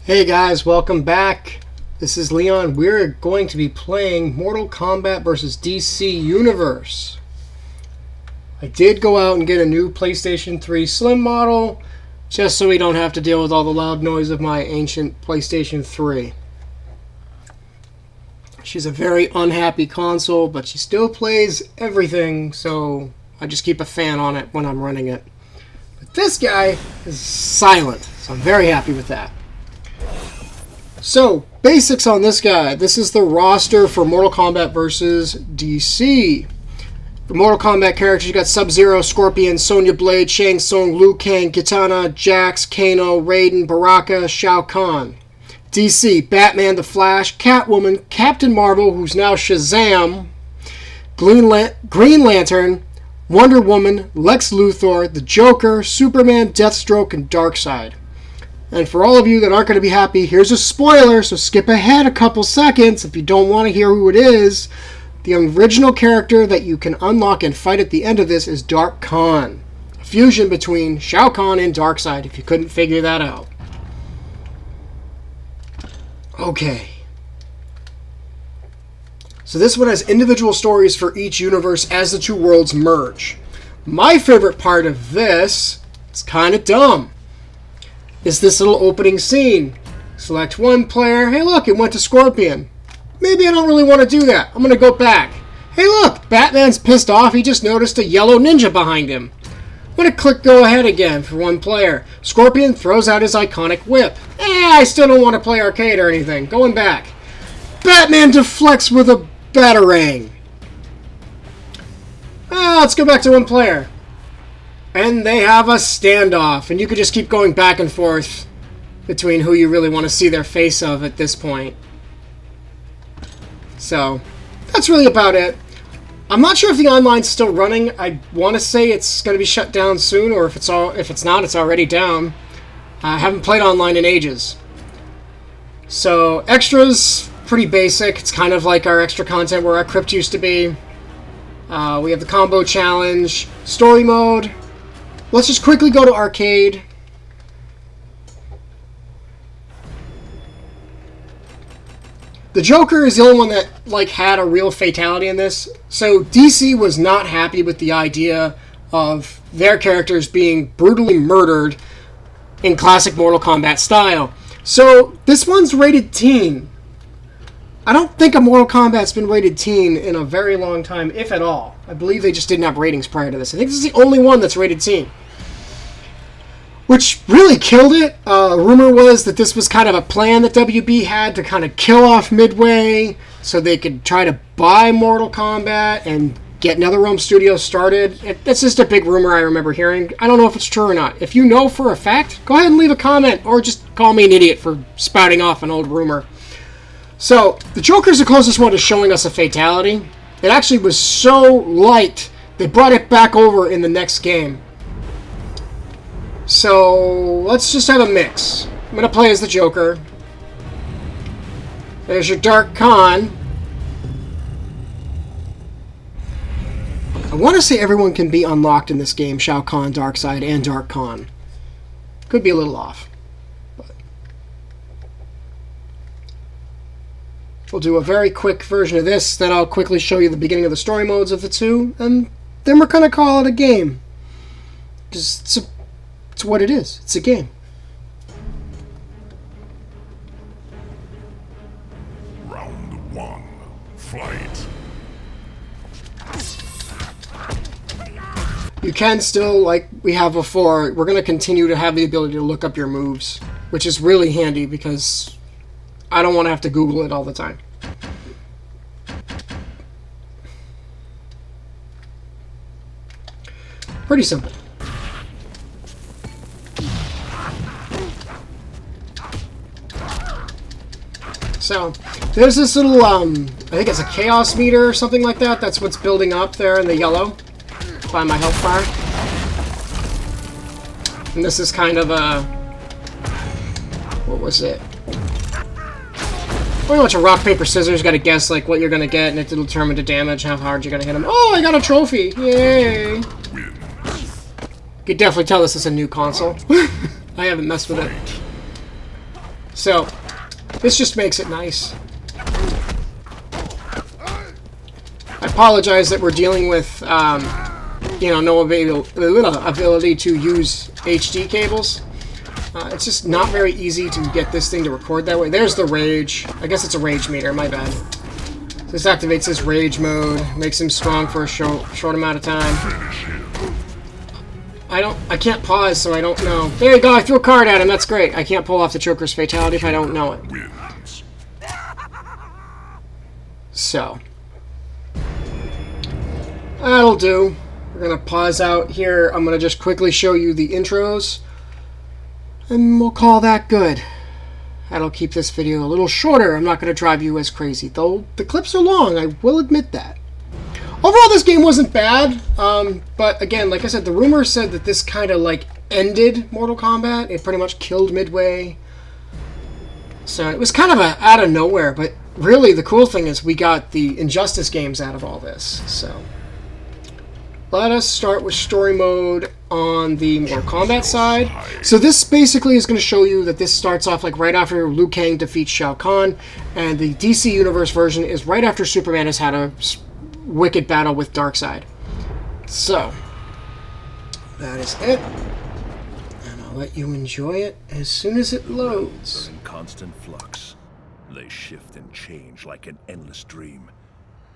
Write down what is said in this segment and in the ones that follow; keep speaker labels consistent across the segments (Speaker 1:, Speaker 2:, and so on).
Speaker 1: Hey guys, welcome back. This is Leon. We're going to be playing Mortal Kombat vs. DC Universe. I did go out and get a new PlayStation 3 Slim model, just so we don't have to deal with all the loud noise of my ancient PlayStation 3. She's a very unhappy console, but she still plays everything, so I just keep a fan on it when I'm running it. But this guy is silent, so I'm very happy with that. So, basics on this guy. This is the roster for Mortal Kombat vs. DC. For Mortal Kombat characters, you got Sub-Zero, Scorpion, Sonya Blade, Shang Tsung, Liu Kang, Kitana, Jax, Kano, Raiden, Baraka, Shao Kahn. DC, Batman, The Flash, Catwoman, Captain Marvel, who's now Shazam, Green Lantern, Wonder Woman, Lex Luthor, the Joker, Superman, Deathstroke, and Darkseid. And for all of you that aren't going to be happy, here's a spoiler, so skip ahead a couple seconds if you don't want to hear who it is. The original character that you can unlock and fight at the end of this is Dark Kahn. A fusion between Shao Kahn and Darkseid, if you couldn't figure that out. Okay. So this one has individual stories for each universe as the two worlds merge. My favorite part of this, it's kind of dumb, is this little opening scene. Select one player. Hey look, it went to Scorpion. Maybe I don't really want to do that. I'm going to go back. Hey look, Batman's pissed off. He just noticed a yellow ninja behind him. I'm going to click go ahead again for one player. Scorpion throws out his iconic whip. I still don't want to play arcade or anything. Going back. Batman deflects with a batarang. Let's go back to one player. And they have a standoff, and you could just keep going back and forth between who you really want to see their face of at this point. So, that's really about it. I'm not sure if the online's still running. I want to say it's going to be shut down soon, or if it's not, it's already down. I haven't played online in ages. So, extras, pretty basic. It's kind of like our extra content where our crypt used to be. We have the combo challenge, story mode. Let's just quickly go to arcade. The Joker is the only one that had a real fatality in this. So DC was not happy with the idea of their characters being brutally murdered in classic Mortal Kombat style. So this one's rated teen. I don't think a Mortal Kombat's been rated teen in a very long time, if at all. I believe they just didn't have ratings prior to this. I think this is the only one that's rated teen. Which really killed it. Rumor was that this was kind of a plan that WB had to kind of kill off Midway so they could try to buy Mortal Kombat and get NetherRealm Studios started. That's just a big rumor I remember hearing. I don't know if it's true or not. If you know for a fact, go ahead and leave a comment or just call me an idiot for spouting off an old rumor. So, the Joker's the closest one to showing us a fatality. It actually was so light, they brought it back over in the next game. So, let's just have a mix. I'm going to play as the Joker. There's your Dark Kahn. I want to say everyone can be unlocked in this game. Shao Kahn, Darkseid, and Dark Kahn. Could be a little off. But we'll do a very quick version of this. Then I'll quickly show you the beginning of the story modes of the two. And then we're going to call it a game. Just it's what it is. It's a game.
Speaker 2: Round one, fight.
Speaker 1: You can still, like we have before, we're going to continue to have the ability to look up your moves, which is really handy because I don't want to have to Google it all the time. Pretty simple. So, there's this little, I think it's a chaos meter or something like that. That's what's building up there in the yellow by my health bar. And this is kind of a, what was it? Pretty much a rock, paper, scissors. Got to guess what you're going to get, and it will determine the damage, how hard you're going to hit them. Oh, I got a trophy! Yay! You could definitely tell this is a new console. I haven't messed with it. So, this just makes it nice. I apologize that we're dealing with, you know, no ability to use HD cables. It's just not very easy to get this thing to record that way. There's the rage. I guess it's a rage meter, my bad. This activates his rage mode, makes him strong for a short amount of time. I can't pause, so I don't know. There you go, I threw a card at him, that's great. I can't pull off the Choker's Fatality if I don't know it. So. That'll do. We're gonna pause out here. I'm gonna just quickly show you the intros. And we'll call that good. That'll keep this video a little shorter. I'm not gonna drive you as crazy. Though the clips are long, I will admit that. Overall, this game wasn't bad, but again, like I said, the rumor said that this kind of like ended Mortal Kombat. It pretty much killed Midway. So it was kind of out of nowhere, but really the cool thing is we got the Injustice games out of all this. So let us start with story mode on the Mortal Kombat side. So this basically is going to show you that this starts off like right after Liu Kang defeats Shao Kahn, and the DC Universe version is right after Superman has had a wicked battle with Darkseid. So, that is it. And I'll let you enjoy it as soon as it loads.
Speaker 2: Are in constant flux. They shift and change like an endless dream.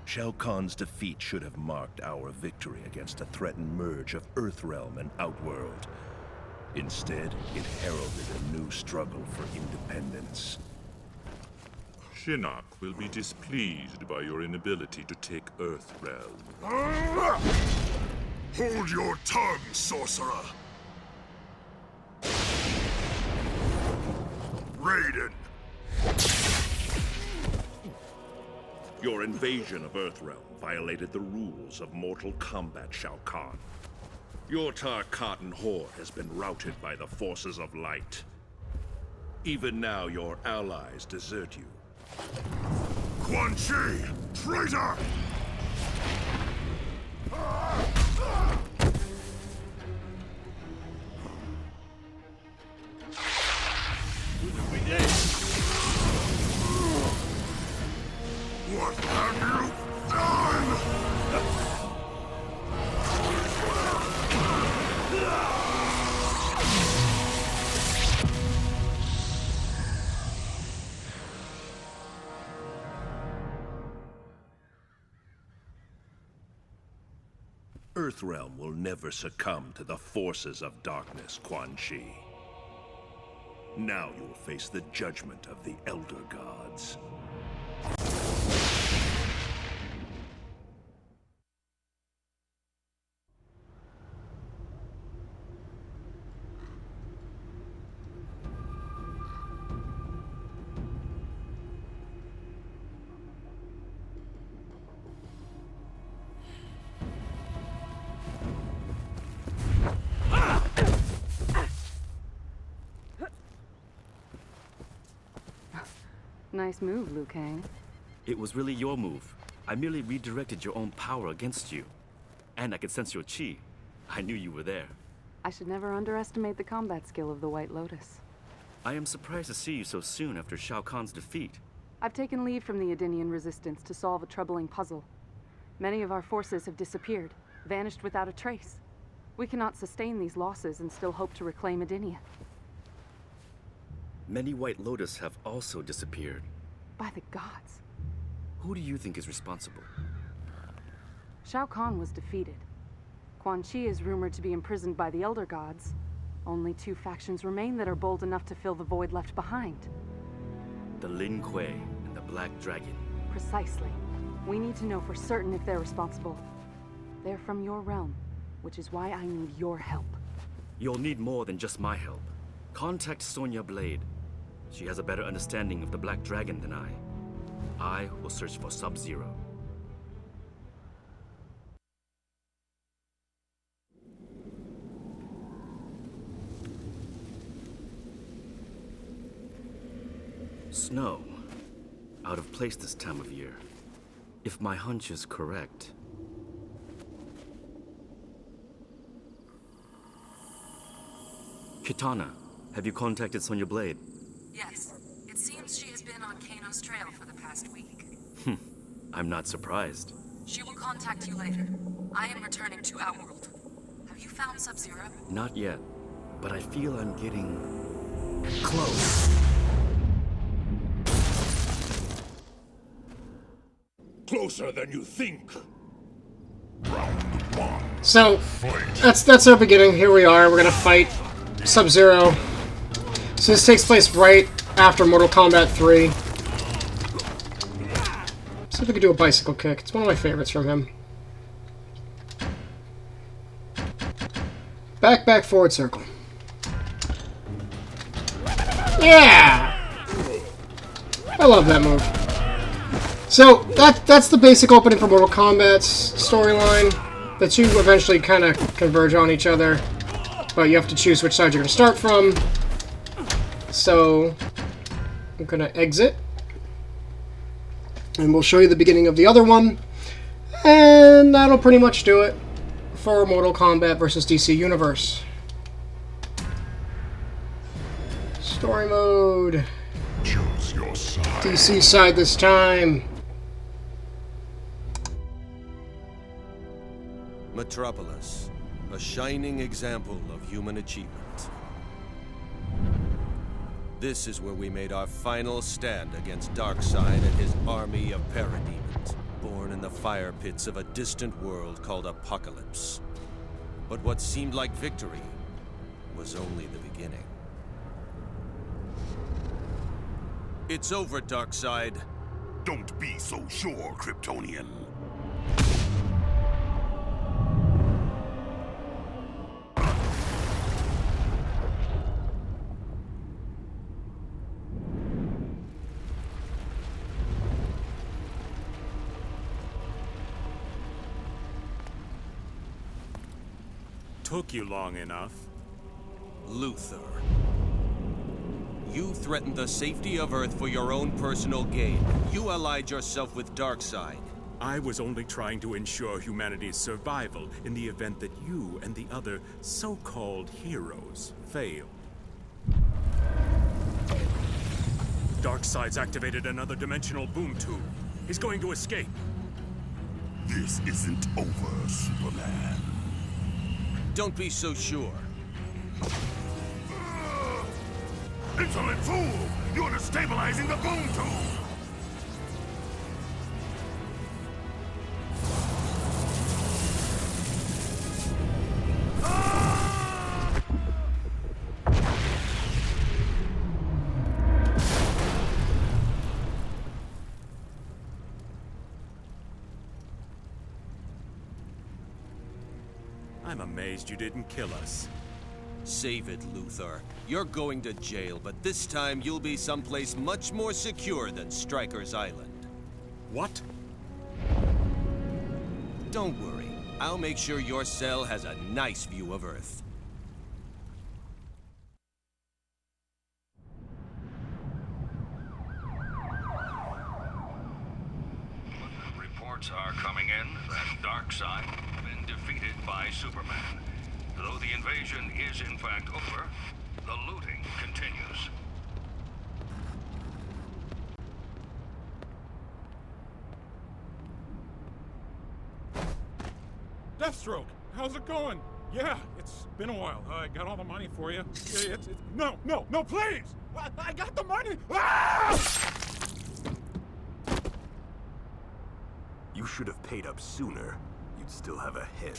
Speaker 2: Shao Kahn's defeat should have marked our victory against a threatened merge of Earthrealm and Outworld. Instead, it heralded a new struggle for independence.
Speaker 3: Shinnok will be displeased by your inability to take Earthrealm.
Speaker 2: Hold your tongue, sorcerer! Raiden!
Speaker 3: Your invasion of Earthrealm violated the rules of Mortal Kombat, Shao Kahn. Your Tarkatan horde has been routed by the forces of light. Even now, your allies desert you.
Speaker 2: Quan Chi! Traitor! What have you done?
Speaker 3: Earthrealm will never succumb to the forces of darkness, Quan Chi. Now you will face the judgment of the Elder Gods.
Speaker 4: Nice move, Liu Kang.
Speaker 5: It was really your move. I merely redirected your own power against you. And I could sense your chi. I knew you were there.
Speaker 4: I should never underestimate the combat skill of the White Lotus.
Speaker 5: I am surprised to see you so soon after Shao Kahn's defeat.
Speaker 4: I've taken lead from the Edenian resistance to solve a troubling puzzle. Many of our forces have disappeared, vanished without a trace. We cannot sustain these losses and still hope to reclaim Edenia.
Speaker 5: Many White Lotus have also disappeared.
Speaker 4: By the gods.
Speaker 5: Who do you think is responsible?
Speaker 4: Shao Kahn was defeated. Quan Chi is rumored to be imprisoned by the Elder Gods. Only 2 factions remain that are bold enough to fill the void left behind.
Speaker 5: The Lin Kuei and the Black Dragon.
Speaker 4: Precisely. We need to know for certain if they're responsible. They're from your realm, which is why I need your help.
Speaker 5: You'll need more than just my help. Contact Sonya Blade. She has a better understanding of the Black Dragon than I. I will search for Sub-Zero. Snow. Out of place this time of year. If my hunch is correct. Kitana, have you contacted Sonya Blade?
Speaker 6: Yes.
Speaker 4: seems she has been on Kano's trail for the past week.
Speaker 5: I'm not surprised.
Speaker 4: She will contact you later. I am returning to Outworld. Have you found Sub-Zero?
Speaker 5: Not yet, but I feel I'm getting close.
Speaker 3: Closer than you think.
Speaker 1: So, that's our beginning. Here we are. We're gonna fight Sub-Zero. So this takes place right after Mortal Kombat 3. See if we can do a bicycle kick. It's one of my favorites from him. Back, back, forward circle. Yeah! I love that move. So, that's the basic opening for Mortal Kombat's storyline. The two eventually kind of converge on each other, but you have to choose which side you're going to start from. So, I'm going to exit. And we'll show you the beginning of the other one. And that'll pretty much do it for Mortal Kombat vs. DC Universe. Story mode.
Speaker 3: Choose your side.
Speaker 1: DC side this time.
Speaker 6: Metropolis, a shining example of human achievement. This is where we made our final stand against Darkseid and his army of parademons, born in the fire pits of a distant world called Apocalypse. But what seemed like victory was only the beginning. It's over, Darkseid.
Speaker 3: Don't be so sure, Kryptonian.
Speaker 7: Took you long enough.
Speaker 6: Luthor. You threatened the safety of Earth for your own personal gain. You allied yourself with Darkseid.
Speaker 7: I was only trying to ensure humanity's survival in the event that you and the other so-called heroes fail. Darkseid's activated another dimensional boom tube. He's going to escape.
Speaker 3: This isn't over, Superman.
Speaker 6: Don't be so sure.
Speaker 3: Insolent fool! You're destabilizing the boom tube!
Speaker 7: I'm amazed you didn't kill us.
Speaker 6: Save it, Luthor. You're going to jail, but this time you'll be someplace much more secure than Stryker's Island.
Speaker 7: What?
Speaker 6: Don't worry. I'll make sure your cell has a nice view of Earth.
Speaker 8: Reports are coming in that Darkseid has been defeated by Superman. Though the invasion is in fact over, the looting continues.
Speaker 9: Deathstroke, how's it going? Yeah, it's been a while. I got all the money for you. No, please! I got the money! Ah!
Speaker 10: You should have paid up sooner. You'd still have a head.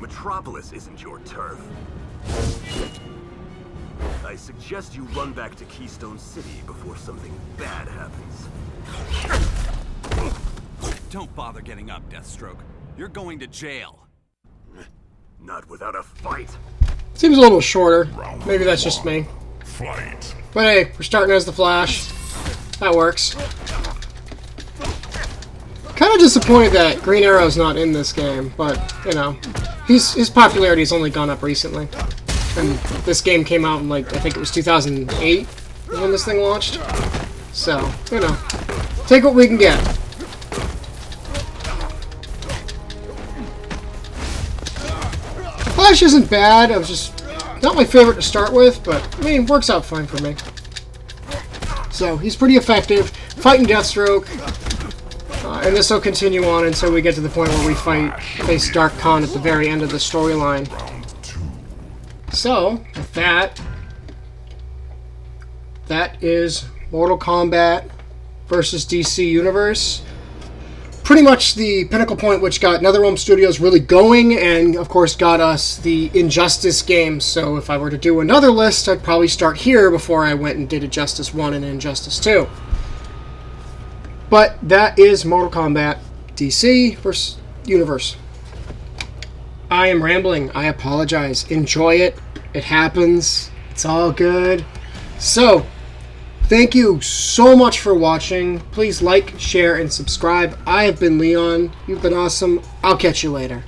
Speaker 10: Metropolis isn't your turf. I suggest you run back to Keystone City before something bad happens.
Speaker 11: Don't bother getting up, Deathstroke. You're going to jail.
Speaker 10: Not without a fight.
Speaker 1: Seems a little shorter. Maybe that's just me.
Speaker 3: Fight.
Speaker 1: But hey, we're starting as the Flash. That works. Kind of disappointed that Green Arrow's not in this game, but, you know, his popularity has only gone up recently. And this game came out in, like, I think it was 2008 when this thing launched. So, you know, take what we can get. Flash isn't bad. I was just not my favorite to start with, but I mean, works out fine for me. So he's pretty effective fighting Deathstroke, and this will continue on until we get to the point where we face Dark Khan at the very end of the storyline. So with that is Mortal Kombat versus DC Universe. Pretty much the pinnacle point which got NetherRealm Studios really going, and of course got us the Injustice games. So if I were to do another list, I'd probably start here before I went and did Injustice 1 and Injustice 2. But that is Mortal Kombat DC versus Universe. I am rambling. I apologize. Enjoy it. It happens. It's all good. So, thank you so much for watching. Please like, share, and subscribe. I have been Leon. You've been awesome. I'll catch you later.